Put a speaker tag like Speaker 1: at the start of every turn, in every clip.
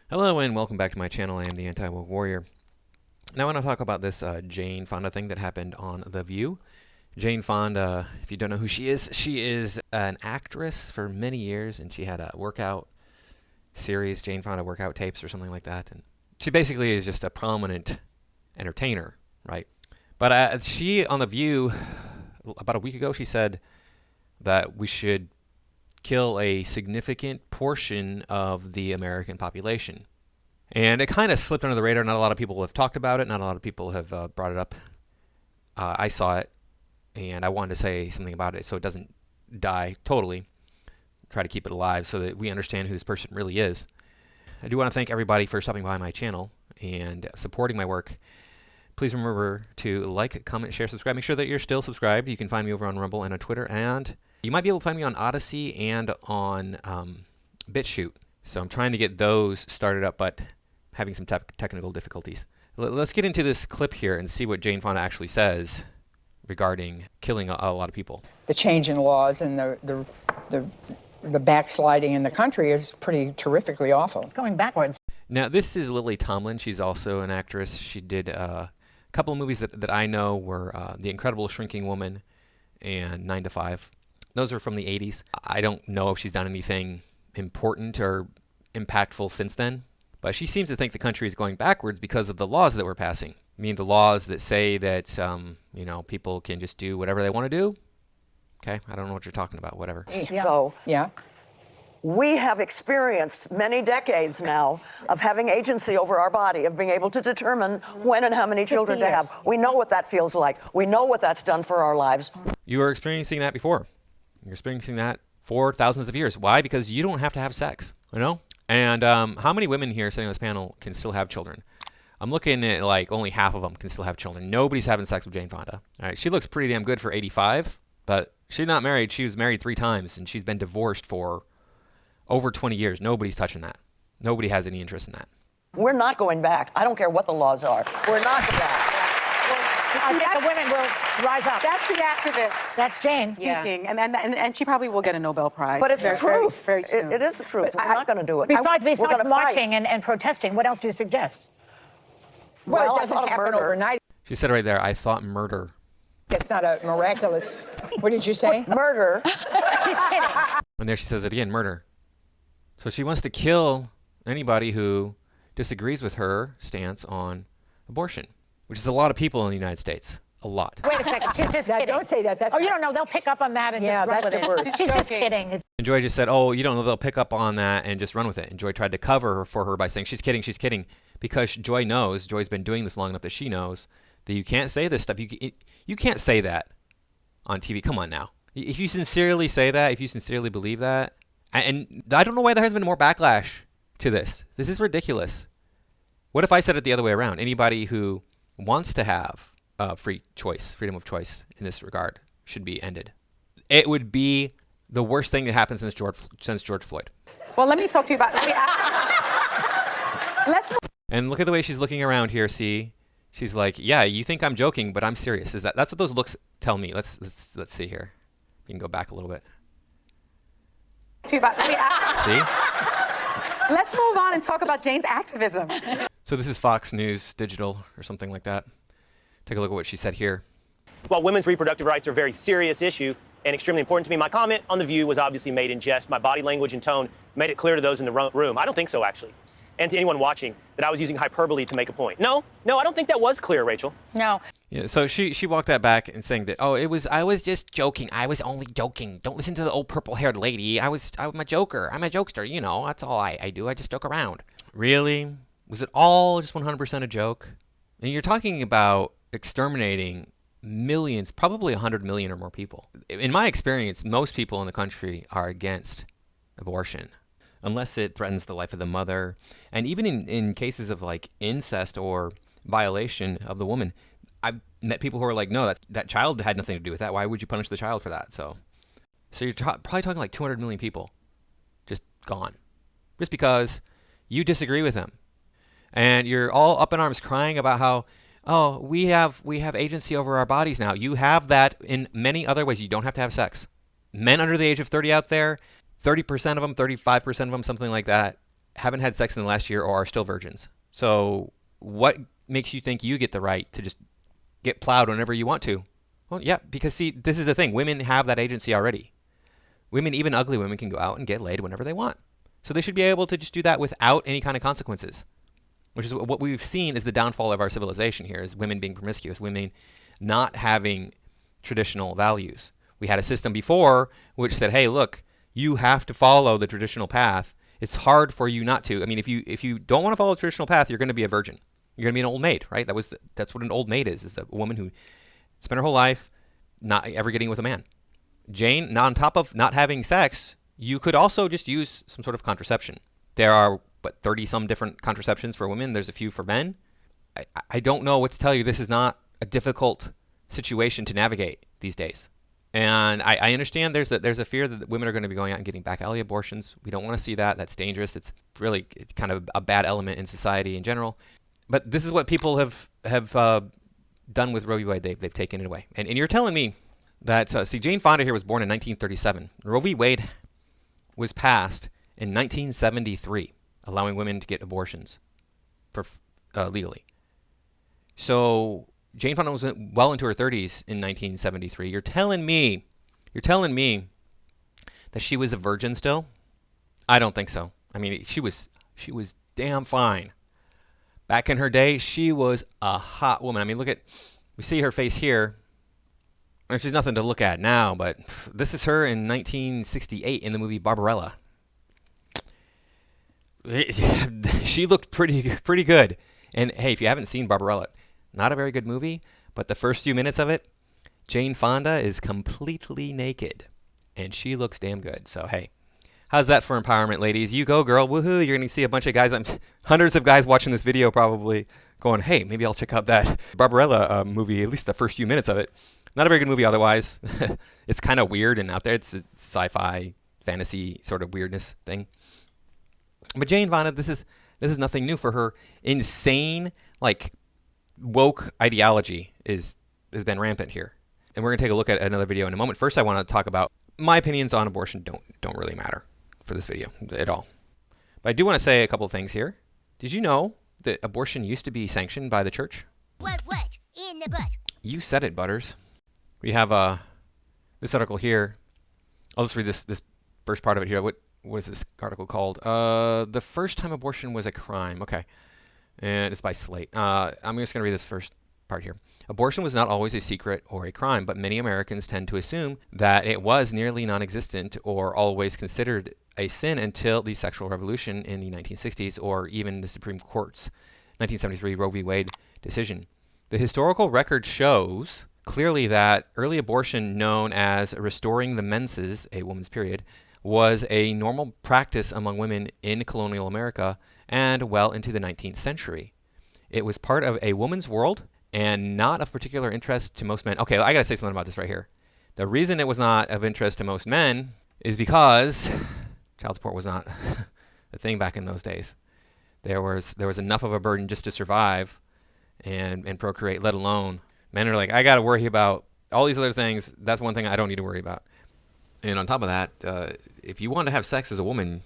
Speaker 1: Hello and welcome back to my channel. I am the Anti-Woke Warrior. Now I want to talk about this Jane Fonda thing that happened on The View. Jane Fonda, if you don't know who she is an actress for many years, and she had a workout series, Jane Fonda workout tapes or something like that. And she basically is just a prominent entertainer, right? But she, on The View, about a week ago, she said that we should kill a significant portion of the American population. And it kind of slipped under the radar. Not a lot of people have talked about it. Not a lot of people have brought it up. I saw it, and I wanted to say something about it so it doesn't die totally. Try to keep it alive so that we understand who this person really is. I do want to thank everybody for stopping by my channel and supporting my work. Please remember to like, comment, share, subscribe. Make sure that you're still subscribed. You can find me over on Rumble and on Twitter, and you might be able to find me on Odyssey and on BitChute. So I'm trying to get those started up, but having some technical difficulties. Let's get into this clip here and see what Jane Fonda actually says regarding killing a lot of people.
Speaker 2: The change in laws and the backsliding in the country is pretty terrifically awful. It's going backwards.
Speaker 1: Now, this is Lily Tomlin. She's also an actress. She did a couple of movies that I know were The Incredible Shrinking Woman and 9 to 5. Those are from the 80s. I don't know if she's done anything important or impactful since then, but she seems to think the country is going backwards because of the laws that we're passing. I mean, the laws that say that, people can just do whatever they want to do. Okay, I don't know what you're talking about, whatever.
Speaker 2: Yeah.
Speaker 3: Though
Speaker 2: Yeah.
Speaker 3: we have experienced many decades now of having agency over our body, of being able to determine when and how many children to have. We know what that feels like. We know what that's done for our lives.
Speaker 1: You were experiencing that before. You're experiencing that for thousands of years. Why? Because you don't have to have sex, And how many women here sitting on this panel can still have children? I'm looking at like only half of them can still have children. Nobody's having sex with Jane Fonda. All right, she looks pretty damn good for 85, but she's not married. She was married 3 times, and she's been divorced for over 20 years. Nobody's touching that. Nobody has any interest in that.
Speaker 3: We're not going back. I don't care what the laws are. We're not going back.
Speaker 2: I think the women will rise up.
Speaker 4: That's the activist
Speaker 2: That's Jane.
Speaker 4: speaking, and she probably will get a Nobel Prize.
Speaker 3: But it's the truth.
Speaker 4: Very soon.
Speaker 3: It is the truth. We're not going to do it.
Speaker 2: Besides
Speaker 3: We're gonna fight.
Speaker 2: marching and protesting, what else do you suggest?
Speaker 3: Well,
Speaker 2: it doesn't
Speaker 3: I thought
Speaker 2: happen
Speaker 3: murder.
Speaker 2: overnight.
Speaker 1: She said right there, I thought murder.
Speaker 2: It's not a miraculous. What did you say?
Speaker 3: Murder.
Speaker 2: She's kidding.
Speaker 1: And there she says it again, murder. So she wants to kill anybody who disagrees with her stance on abortion, which is a lot of people in the United States. A lot.
Speaker 2: Wait a second. She's just kidding.
Speaker 5: Don't say that. That's
Speaker 2: you don't know. They'll pick up on that and
Speaker 5: Yeah,
Speaker 2: just run
Speaker 5: that's
Speaker 2: with
Speaker 5: the
Speaker 2: it.
Speaker 5: worst.
Speaker 2: She's just
Speaker 4: Joking.
Speaker 2: kidding.
Speaker 1: And Joy just said, oh, you don't know, they'll pick up on that and just run with it. And Joy tried to cover for her by saying, she's kidding, because Joy knows, Joy's been doing this long enough that she knows that you can't say this stuff. You can't say that on TV. Come on now. If you sincerely say that, if you sincerely believe that, and I don't know why there hasn't been more backlash to this. This is ridiculous. What if I said it the other way around? Anybody who wants to have freedom of choice in this regard should be ended. It would be the worst thing that happened since George Floyd.
Speaker 4: Well, let me talk to you about. Let's.
Speaker 1: And look at the way she's looking around here. See, she's like, "Yeah, you think I'm joking, but I'm serious." That's what those looks tell me? Let's see here. You can go back a little bit.
Speaker 4: See. Let's move on and talk about Jane's activism.
Speaker 1: So this is Fox News Digital or something like that. Take a look at what she said here.
Speaker 6: While women's reproductive rights are a very serious issue and extremely important to me, my comment on The View was obviously made in jest. My body language and tone made it clear to those in the room. I don't think so, actually. And to anyone watching, that I was using hyperbole to make a point. No, I don't think that was clear, Rachel.
Speaker 2: No.
Speaker 1: Yeah, so she walked that back and saying that, I was just joking. I was only joking. Don't listen to the old purple-haired lady. I'm a joker. I'm a jokester, that's all I do. I just joke around. Really? Was it all just 100% a joke? And you're talking about exterminating millions, probably 100 million or more people. In my experience, most people in the country are against abortion, unless it threatens the life of the mother. And even in cases of like incest or violation of the woman, I've met people who are like, no, that child had nothing to do with that. Why would you punish the child for that? So you're probably talking like 200 million people just gone, just because you disagree with them. And you're all up in arms crying about how, oh, we have agency over our bodies now. You have that in many other ways. You don't have to have sex. Men under the age of 30 out there, 30% of them, 35% of them, something like that, haven't had sex in the last year or are still virgins. So what makes you think you get the right to just get plowed whenever you want to? Well, yeah, because see, this is the thing. Women have that agency already. Women, even ugly women, can go out and get laid whenever they want. So they should be able to just do that without any kind of consequences, which is what we've seen is the downfall of our civilization here, is women being promiscuous, women not having traditional values. We had a system before which said, hey, look, you have to follow the traditional path. It's hard for you not to. I mean, if you don't want to follow the traditional path, you're going to be a virgin. You're going to be an old maid, right? That's what an old maid is a woman who spent her whole life not ever getting with a man. Jane, on top of not having sex, you could also just use some sort of contraception. There are, 30-some different contraceptions for women. There's a few for men. I don't know what to tell you. This is not a difficult situation to navigate these days. And I understand there's a fear that women are going to be going out and getting back alley abortions. We don't want to see that. That's dangerous. It's really kind of a bad element in society in general. But this is what people have done with Roe v. Wade. They've taken it away. And you're telling me that, Jane Fonda here was born in 1937. Roe v. Wade was passed in 1973, allowing women to get abortions for legally. So Jane Fonda was well into her 30s in 1973. You're telling me that she was a virgin still? I don't think so. I mean, she was damn fine. Back in her day, she was a hot woman. I mean, we see her face here. There's nothing to look at now, but this is her in 1968 in the movie Barbarella. She looked pretty good. And hey, if you haven't seen Barbarella, not a very good movie, but the first few minutes of it, Jane Fonda is completely naked, and she looks damn good. So hey, how's that for empowerment, ladies? You go, girl. Woohoo. You're going to see a bunch of guys, hundreds of guys watching this video probably going, hey, maybe I'll check out that Barbarella movie, at least the first few minutes of it. Not a very good movie otherwise. It's kind of weird and out there. It's a sci-fi, fantasy sort of weirdness thing. But Jane Fonda, this is nothing new for her. Insane, woke ideology has been rampant here. And we're going to take a look at another video in a moment. First, I want to talk about my opinions on abortion don't really matter for this video at all. But I do want to say a couple of things here. Did you know that abortion used to be sanctioned by the church?
Speaker 5: What? In the butt.
Speaker 1: You said it, Butters. We have this article here. I'll just read this first part of it here. What is this article called? The first time abortion was a crime. Okay. And it's by Slate. I'm just going to read this first part here. Abortion was not always a secret or a crime, but many Americans tend to assume that it was nearly non-existent or always considered a sin until the sexual revolution in the 1960s or even the Supreme Court's 1973 Roe v. Wade decision. The historical record shows clearly that early abortion, known as restoring the menses, a woman's period, was a normal practice among women in colonial America and well into the 19th century. It was part of a woman's world and not of particular interest to most men. Okay, I got to say something about this right here. The reason it was not of interest to most men is because child support was not a thing back in those days. There was enough of a burden just to survive and procreate, let alone men are like, I got to worry about all these other things. That's one thing I don't need to worry about. And on top of that, if you want to have sex as a woman,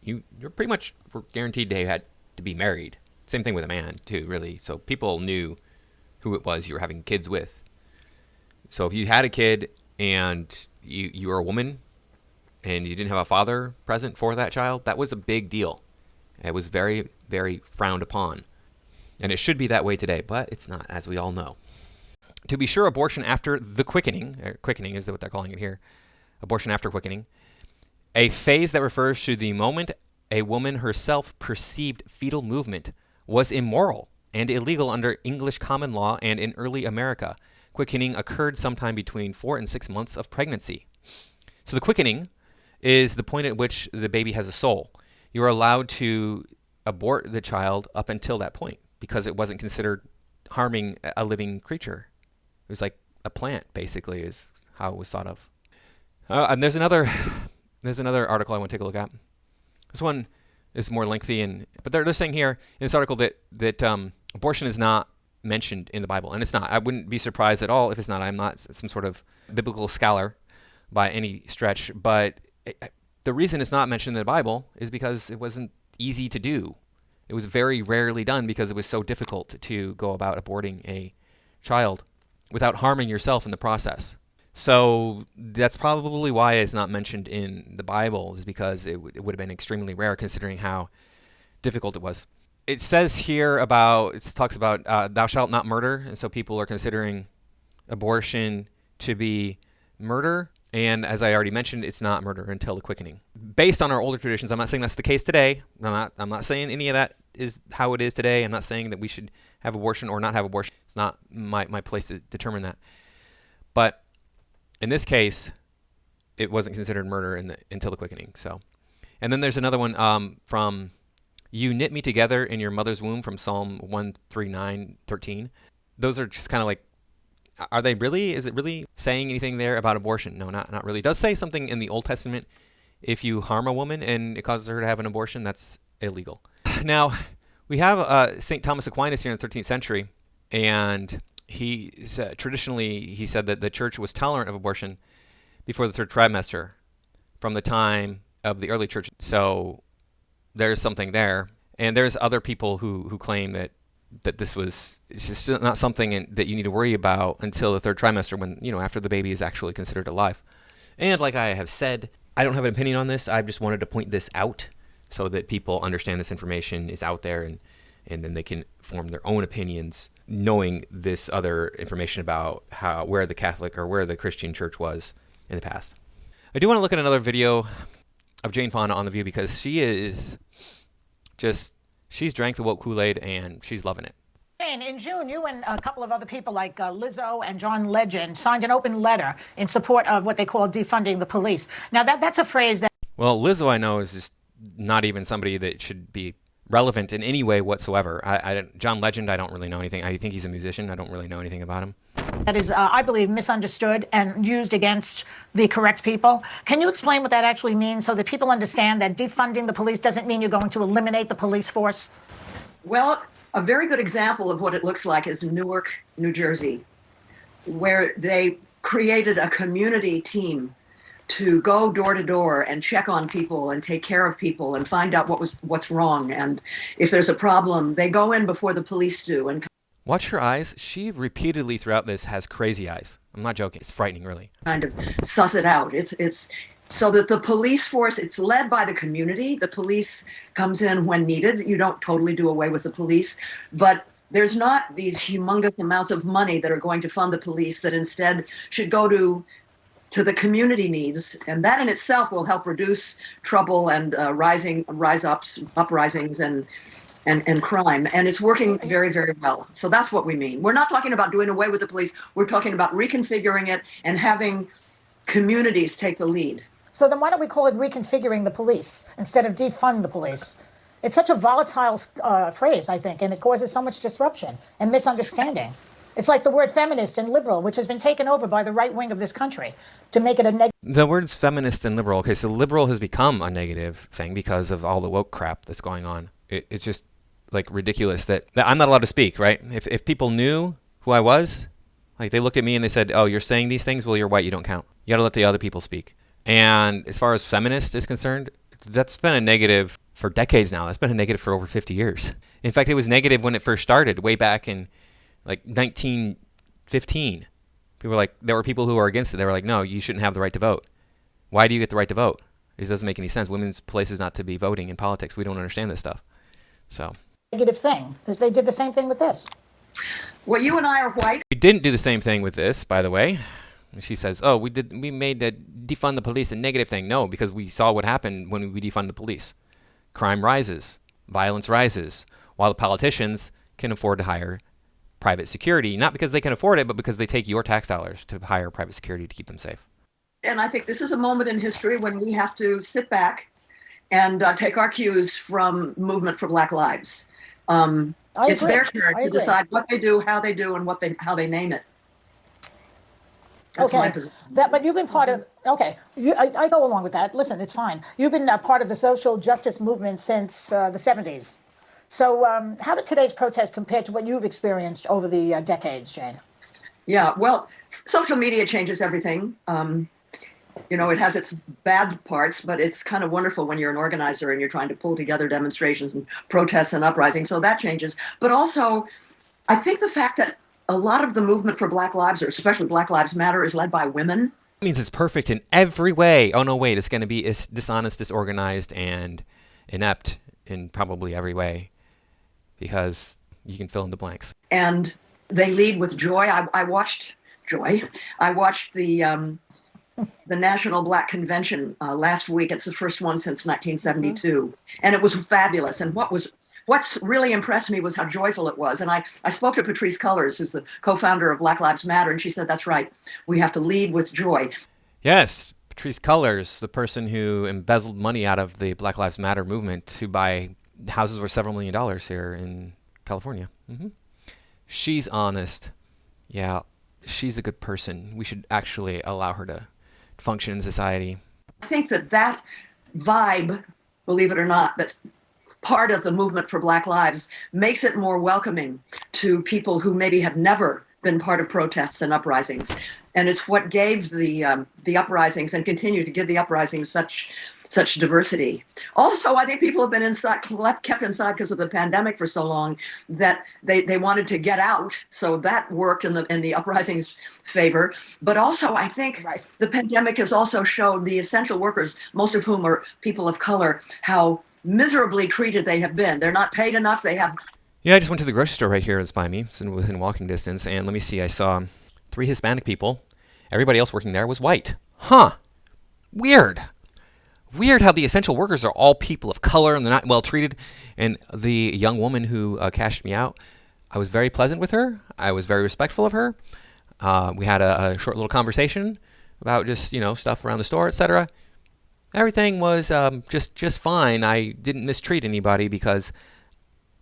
Speaker 1: you're pretty much guaranteed to have to be married. Same thing with a man too, really. So people knew who it was you were having kids with. So if you had a kid and you were a woman and you didn't have a father present for that child, that was a big deal. It was very, very frowned upon. And it should be that way today, but it's not, as we all know. To be sure, abortion after the quickening is what they're calling it here, abortion after quickening, a phase that refers to the moment a woman herself perceived fetal movement, was immoral and illegal under English common law and in early America. Quickening occurred sometime between 4 and 6 months of pregnancy. So the quickening is the point at which the baby has a soul. You're allowed to abort the child up until that point because it wasn't considered harming a living creature. It was like a plant, basically, is how it was thought of. And there's another article I want to take a look at. This one is more lengthy, but they're saying here in this article that abortion is not mentioned in the Bible, and it's not. I wouldn't be surprised at all if it's not. I'm not some sort of biblical scholar by any stretch, but the reason it's not mentioned in the Bible is because it wasn't easy to do. It was very rarely done because it was so difficult to go about aborting a child without harming yourself in the process. So that's probably why it's not mentioned in the Bible, is because it would have been extremely rare considering how difficult it was. It says here it talks about thou shalt not murder, and so people are considering abortion to be murder. And as I already mentioned, it's not murder until the quickening. Based on our older traditions, I'm not saying that's the case today. I'm not saying any of that is how it is today. I'm not saying that we should have abortion or not have abortion. It's not my place to determine that. But in this case, it wasn't considered murder until the quickening. So, and then there's another one from "You knit me together in your mother's womb" from Psalm 139:13. Those are just kind of like, are they really? Is it really saying anything there about abortion? No, not really. It does say something in the Old Testament. If you harm a woman and it causes her to have an abortion, that's illegal. Now, we have St. Thomas Aquinas here in the 13th century, and traditionally he said that the church was tolerant of abortion before the third trimester from the time of the early church. So there's something there. And there's other people who claim that this was, it's just not something that you need to worry about until the third trimester, when, after the baby is actually considered alive. And like I have said, I don't have an opinion on this. I just wanted to point this out so that people understand this information is out there, and then they can form their own opinions, knowing this other information about where the Catholic or where the Christian church was in the past. I do want to look at another video of Jane Fonda on The View, because she's drank the woke Kool-Aid and she's loving it.
Speaker 7: In June, you and a couple of other people like Lizzo and John Legend signed an open letter in support of what they call defunding the police. Now, that's a phrase that...
Speaker 1: Well, Lizzo, I know, is just not even somebody that should be relevant in any way whatsoever. John Legend, I don't really know anything. I think he's a musician. I don't really know anything about him.
Speaker 7: That is, I believe, misunderstood and used against the correct people. Can you explain what that actually means so that people understand that defunding the police doesn't mean you're going to eliminate the police force?
Speaker 3: Well, a very good example of what it looks like is Newark, New Jersey, where they created a community team to go door to door and check on people and take care of people and find out what's wrong. And if there's a problem, they go in before the police do. And
Speaker 1: watch her eyes. She repeatedly throughout this has crazy eyes. I'm not joking. It's frightening, really.
Speaker 3: Kind of suss it out. It's so that the police force, it's led by the community. The police comes in when needed. You don't totally do away with the police, but there's not these humongous amounts of money that are going to fund the police that instead should go to the community needs. And that in itself will help reduce trouble and uprisings and crime. And it's working very, very well. So that's what we mean. We're not talking about doing away with the police. We're talking about reconfiguring it and having communities take the lead.
Speaker 7: So then why don't we call it reconfiguring the police instead of defund the police? It's such a volatile phrase, I think, and it causes so much disruption and misunderstanding. It's like the word feminist and liberal, which has been taken over by the right wing of this country to make it a negative.
Speaker 1: The words feminist and liberal. Okay, so liberal has become a negative thing because of all the woke crap that's going on. It's just like ridiculous that I'm not allowed to speak, right? If people knew who I was, like they looked at me and they said, "Oh, you're saying these things? Well, you're white. You don't count. You got to let the other people speak." And as far as feminist is concerned, that's been a negative for decades now. That's been a negative for over 50 years. In fact, it was negative when it first started, way back in like 1915. There were people who were against it. They were like, no, you shouldn't have the right to vote. Why do you get the right to vote? It doesn't make any sense. Women's place is not to be voting in politics. We don't understand this stuff. So.
Speaker 7: Negative thing. They did the same thing with this.
Speaker 3: Well, you and I are white.
Speaker 1: We didn't do the same thing with this, by the way. She says, oh, we made the defund the police a negative thing. No, because we saw what happened when we defund the police. Crime rises. Violence rises. While the politicians can afford to hire private security, not because they can afford it, but because they take your tax dollars to hire private security to keep them safe.
Speaker 3: And I think this is a moment in history when we have to sit back and take our cues from Movement for Black Lives. It's their turn to decide what they do, how they do, and how they name it. That's my position.
Speaker 7: But you've been part of, I go along with that. Listen, it's fine. You've been part of the social justice movement since the 70s. So how did today's protest compare to what you've experienced over the decades, Jane?
Speaker 3: Yeah, well, social media changes everything. You know, it has its bad parts, but it's kind of wonderful when you're an organizer and you're trying to pull together demonstrations and protests and uprisings. So that changes. But also, I think the fact that a lot of the movement for Black Lives, or especially Black Lives Matter, is led by women.
Speaker 1: It means it's perfect in every way. Oh, no, wait, it's going to be dishonest, disorganized, and inept in probably every way, because you can fill in the blanks.
Speaker 3: And they lead with joy. I watched Joy. I watched the National Black Convention last week. It's the first one since 1972, and it was fabulous. And what's really impressed me was how joyful it was. And I spoke to Khan-Cullors, who's the co-founder of Black Lives Matter, and she said, that's right, we have to lead with joy.
Speaker 1: Yes, Khan-Cullors, the person who embezzled money out of the Black Lives Matter movement to buy houses worth several $1 million here in California. She's honest. Yeah, she's a good person. We should actually allow her to function in society.
Speaker 3: I think that vibe, believe it or not, that's part of the movement for Black Lives, makes it more welcoming to people who maybe have never been part of protests and uprisings. And it's what gave the uprisings and continue to give the uprisings such diversity. Also, I think people have been kept inside because of the pandemic for so long that they wanted to get out. So that worked in the uprisings' favor. But also, I think the pandemic has also showed the essential workers, most of whom are people of color, how miserably treated they have been. They're not paid enough.
Speaker 1: Yeah, I just went to the grocery store right here. It's by me. It's within walking distance. And let me see. I saw 3 Hispanic people. Everybody else working there was white. Huh. Weird. Weird how the essential workers are all people of color and they're not well treated. And the young woman who cashed me out, I was very pleasant with her. I was very respectful of her. We had a short little conversation about just, stuff around the store, etc. Everything was just fine. I didn't mistreat anybody because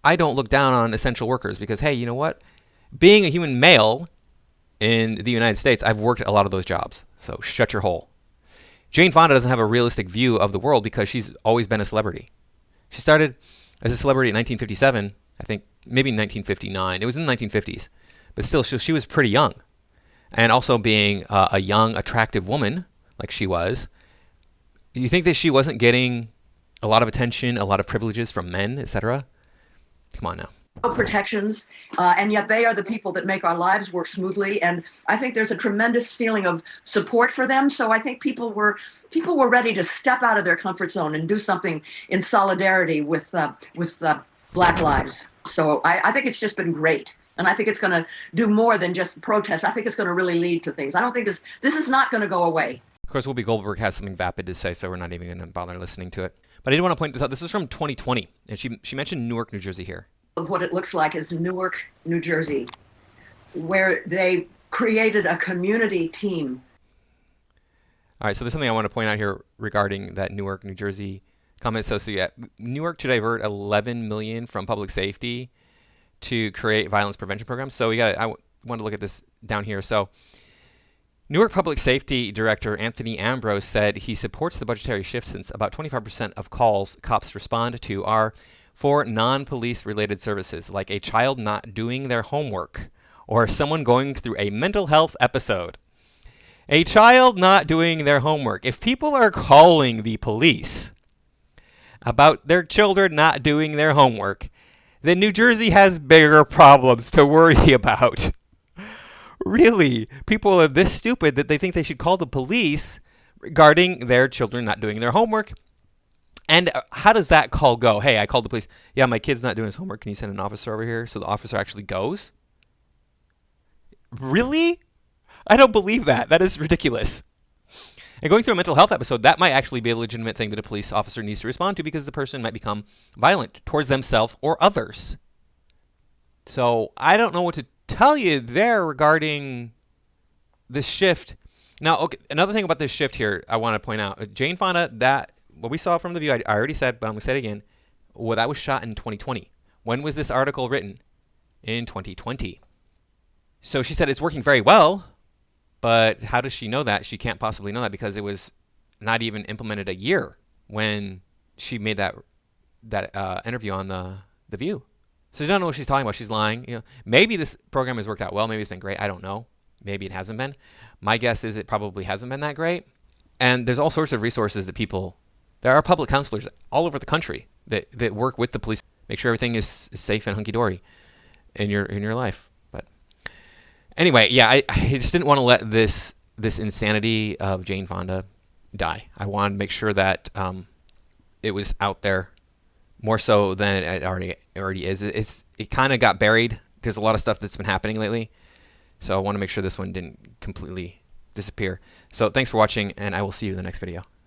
Speaker 1: I don't look down on essential workers because, hey, you know what? Being a human male in the United States, I've worked a lot of those jobs. So shut your hole. Jane Fonda doesn't have a realistic view of the world because she's always been a celebrity. She started as a celebrity in 1957, I think maybe 1959. It was in the 1950s. But still, she was pretty young. And also being a young, attractive woman like she was, you think that she wasn't getting a lot of attention, a lot of privileges from men, etc.? Come on now.
Speaker 3: Protections, and yet they are the people that make our lives work smoothly. And I think there's a tremendous feeling of support for them. So I think people were ready to step out of their comfort zone and do something in solidarity with Black lives. So I think it's just been great. And I think it's going to do more than just protest. I think it's going to really lead to things. I don't think this is not going to go away.
Speaker 1: Of course, Whoopi Goldberg has something vapid to say, so we're not even going to bother listening to it. But I did want to point this out. This is from 2020, and she mentioned Newark, New Jersey here.
Speaker 3: Of what it looks like is Newark, New Jersey, where they created a community team.
Speaker 1: All right, so there's something I want to point out here regarding that Newark, New Jersey comment. So Newark to divert $11 million from public safety to create violence prevention programs. So I want to look at this down here. So Newark Public Safety Director Anthony Ambrose said he supports the budgetary shift since about 25% of calls cops respond to are for non-police related services, like a child not doing their homework or someone going through a mental health episode. A child not doing their homework. If people are calling the police about their children not doing their homework, then New Jersey has bigger problems to worry about. Really, people are this stupid that they think they should call the police regarding their children not doing their homework. And how does that call go? Hey, I called the police. Yeah, my kid's not doing his homework. Can you send an officer over here? So the officer actually goes? Really? I don't believe that. That is ridiculous. And going through a mental health episode, that might actually be a legitimate thing that a police officer needs to respond to because the person might become violent towards themselves or others. So I don't know what to tell you there regarding this shift. Now, okay, another thing about this shift here I want to point out. Jane Fonda, that what we saw from The View, I already said, but I'm going to say it again. Well, that was shot in 2020. When was this article written? In 2020. So she said it's working very well, but how does she know that? She can't possibly know that because it was not even implemented a year when she made that interview on the View. So she don't know what she's talking about. She's lying. Maybe this program has worked out well. Maybe it's been great. I don't know. Maybe it hasn't been. My guess is it probably hasn't been that great. And there's all sorts of resources that there are public counselors all over the country that work with the police, make sure everything is safe and hunky-dory in your life. But anyway, yeah, I just didn't want to let this insanity of Jane Fonda die. I wanted to make sure that it was out there more so than it already is. It kind of got buried. There's a lot of stuff that's been happening lately, so I want to make sure this one didn't completely disappear. So thanks for watching, and I will see you in the next video.